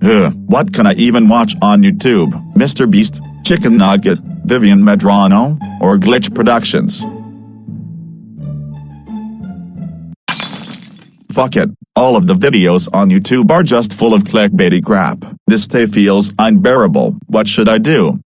What can I even watch on YouTube? Mr. Beast, Chicken Nugget, Vivian Medrano, or Glitch Productions? Fuck it, all of the videos on YouTube are just full of clickbaity crap. This day feels unbearable. What should I do?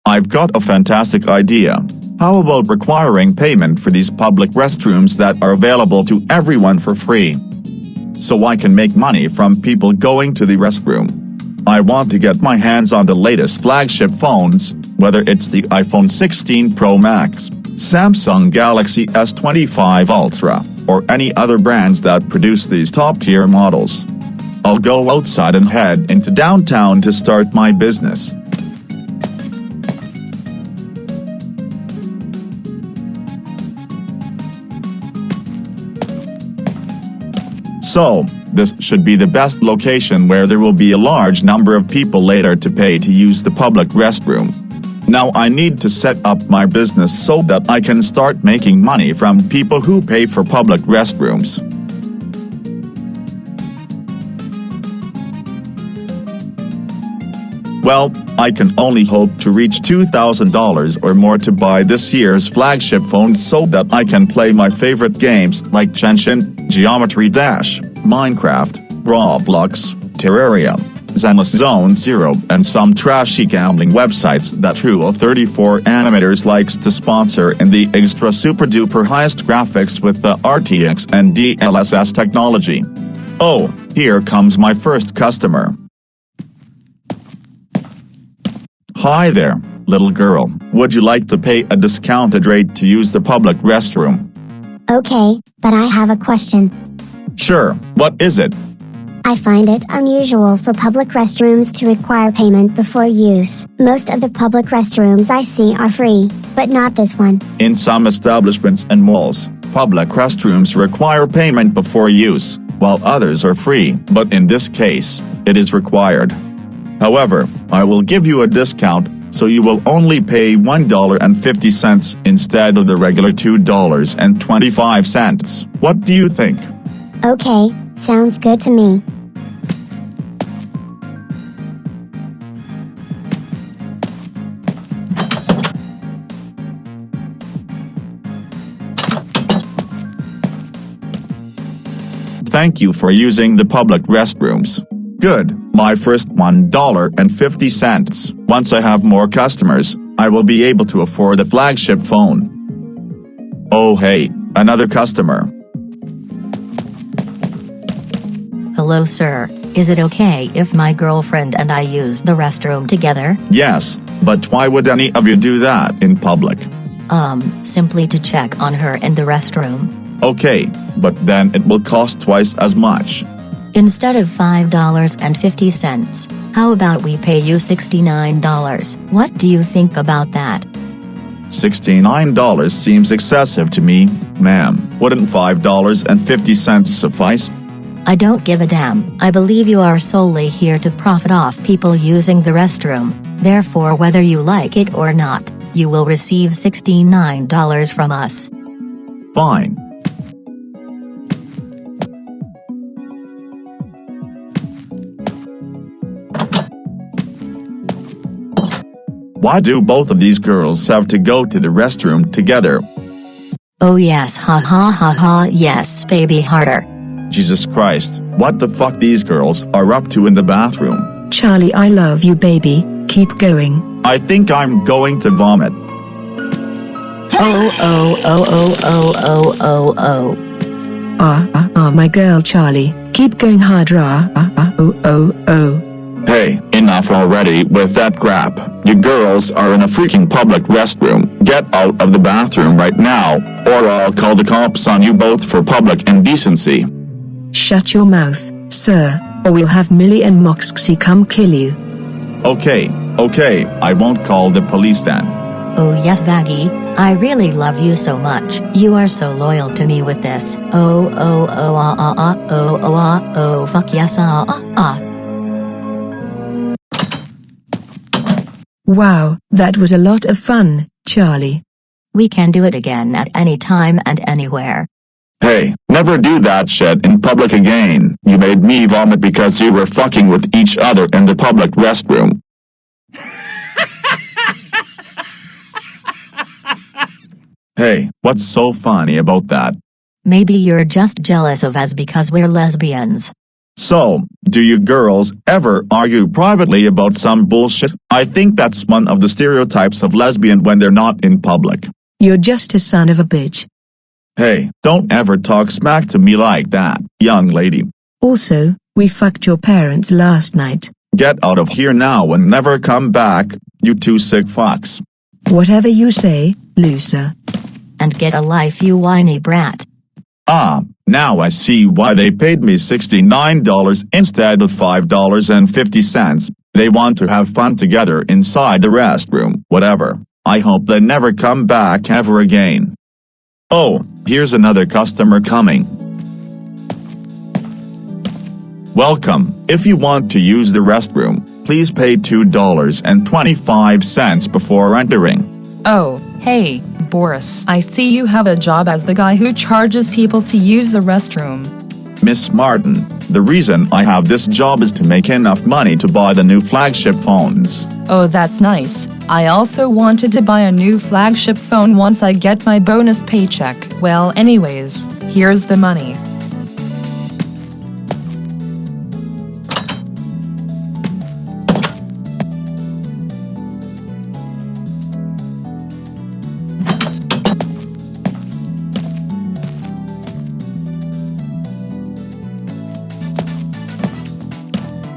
I've got a fantastic idea. How about requiring payment for these public restrooms that are available to everyone for free? So I can make money from people going to the restroom. I want to get my hands on the latest flagship phones, whether it's the iPhone 16 Pro Max, Samsung Galaxy S25 Ultra, or any other brands that produce these top-tier models. I'll go outside and head into downtown to start my business. So, this should be the best location where there will be a large number of people later to pay to use the public restroom. Now I need to set up my business so that I can start making money from people who pay for public restrooms. Well, I can only hope to reach $2,000 or more to buy this year's flagship phones so that I can play my favorite games like Genshin, Geometry Dash, Minecraft, Roblox, Terraria, Zenless Zone Zero, and some trashy gambling websites that Rule34 Animators likes to sponsor in the extra super duper highest graphics with the RTX and DLSS technology. Oh, here comes my first customer. Hi there, little girl. Would you like to pay a discounted rate to use the public restroom? Okay, but I have a question. Sure, what is it? I find it unusual for public restrooms to require payment before use. Most of the public restrooms I see are free, but not this one. In some establishments and malls, public restrooms require payment before use, while others are free, but in this case, it is required. However, I will give you a discount, so you will only pay $1.50 instead of the regular $2.25. What do you think? Okay, sounds good to me. Thank you for using the public restrooms. Good, my first $1.50. Once I have more customers, I will be able to afford a flagship phone. Oh hey, another customer. Hello sir, is it okay if my girlfriend and I use the restroom together? Yes, but why would any of you do that in public? Simply to check on her in the restroom. Okay, but then it will cost twice as much. Instead of $5.50, how about we pay you $69? What do you think about that? $69 seems excessive to me, ma'am. Wouldn't $5.50 suffice? I don't give a damn. I believe you are solely here to profit off people using the restroom. Therefore, whether you like it or not, you will receive $69 from us. Fine. Why do both of these girls have to go to the restroom together? Oh yes, ha ha ha ha, yes baby, harder. Jesus Christ, what the fuck these girls are up to in the bathroom? Charlie, I love you baby, keep going. I think I'm going to vomit. Oh. My girl Charlie, keep going harder. Hey, enough already with that crap. You girls are in a freaking public restroom. Get out of the bathroom right now, or I'll call the cops on you both for public indecency. Shut your mouth, sir, or we'll have Millie and Moxie come kill you. Okay, I won't call the police then. Oh yes Vaggie, I really love you so much. You are so loyal to me with this. Oh fuck yes Wow, that was a lot of fun, Charlie. We can do it again at any time and anywhere. Hey, never do that shit in public again. You made me vomit because you were fucking with each other in the public restroom. Hey, what's so funny about that? Maybe you're just jealous of us because we're lesbians. So, do you girls ever argue privately about some bullshit? I think that's one of the stereotypes of lesbian when they're not in public. You're just a son of a bitch. Hey, don't ever talk smack to me like that, young lady. Also, we fucked your parents last night. Get out of here now and never come back, you two sick fucks. Whatever you say, loser. And get a life you whiny brat. Ah, now I see why they paid me $69 instead of $5.50. They want to have fun together inside the restroom. Whatever. I hope they never come back ever again. Oh, here's another customer coming. Welcome. If you want to use the restroom, please pay $2.25 before entering. Oh, hey, Boris. I see you have a job as the guy who charges people to use the restroom. Miss Martin, the reason I have this job is to make enough money to buy the new flagship phones. Oh, that's nice. I also wanted to buy a new flagship phone once I get my bonus paycheck. Well, anyways, here's the money.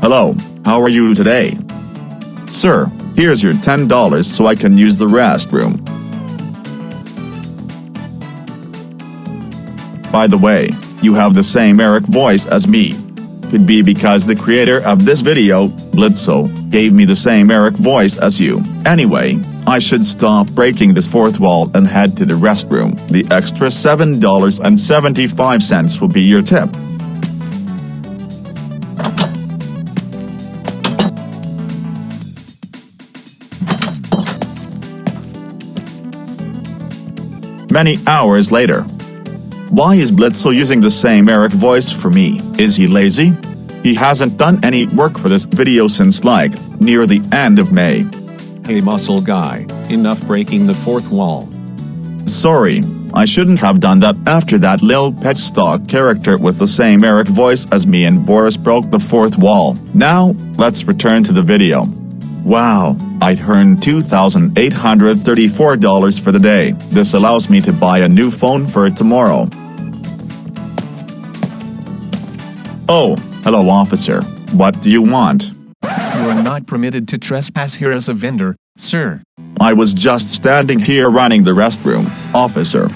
Hello, how are you today? Sir, here's your $10 so I can use the restroom. By the way, you have the same Eric voice as me. Could be because the creator of this video, Blitzo, gave me the same Eric voice as you. Anyway, I should stop breaking this fourth wall and head to the restroom. The extra $7.75 will be your tip. Many hours later. Why is Blitzo using the same Eric voice for me? Is he lazy? He hasn't done any work for this video since like, near the end of May. Hey muscle guy, enough breaking the fourth wall. Sorry, I shouldn't have done that after that Lil Pet Stock character with the same Eric voice as me and Boris broke the fourth wall. Now, let's return to the video. Wow, I earned $2,834 for the day. This allows me to buy a new phone for tomorrow. Oh, hello officer. What do you want? You are not permitted to trespass here as a vendor, sir. I was just standing here running the restroom, officer.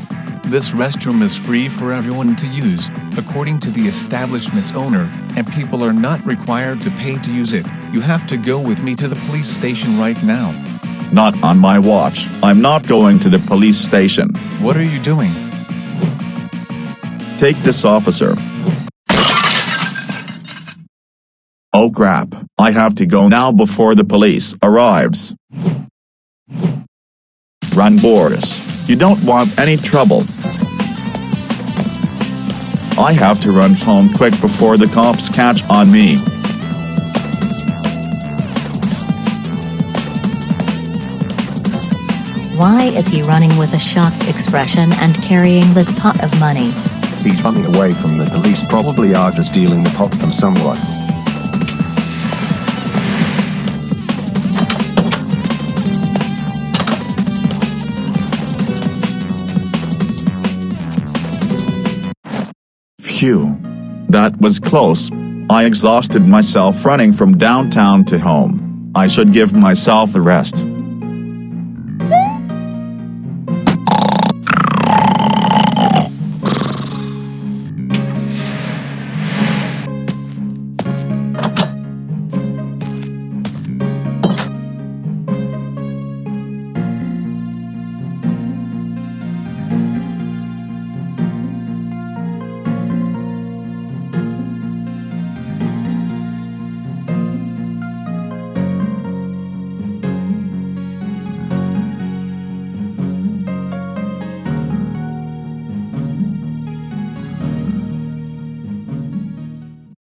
This restroom is free for everyone to use, according to the establishment's owner, and people are not required to pay to use it. You have to go with me to the police station right now. Not on my watch. I'm not going to the police station. What are you doing? Take this, officer. Oh crap, I have to go now before the police arrives. Run, Boris. You don't want any trouble. I have to run home quick before the cops catch on me. Why is he running with a shocked expression and carrying the pot of money? He's running away from the police, probably after stealing the pot from someone. Phew. That was close. I exhausted myself running from downtown to home. I should give myself a rest.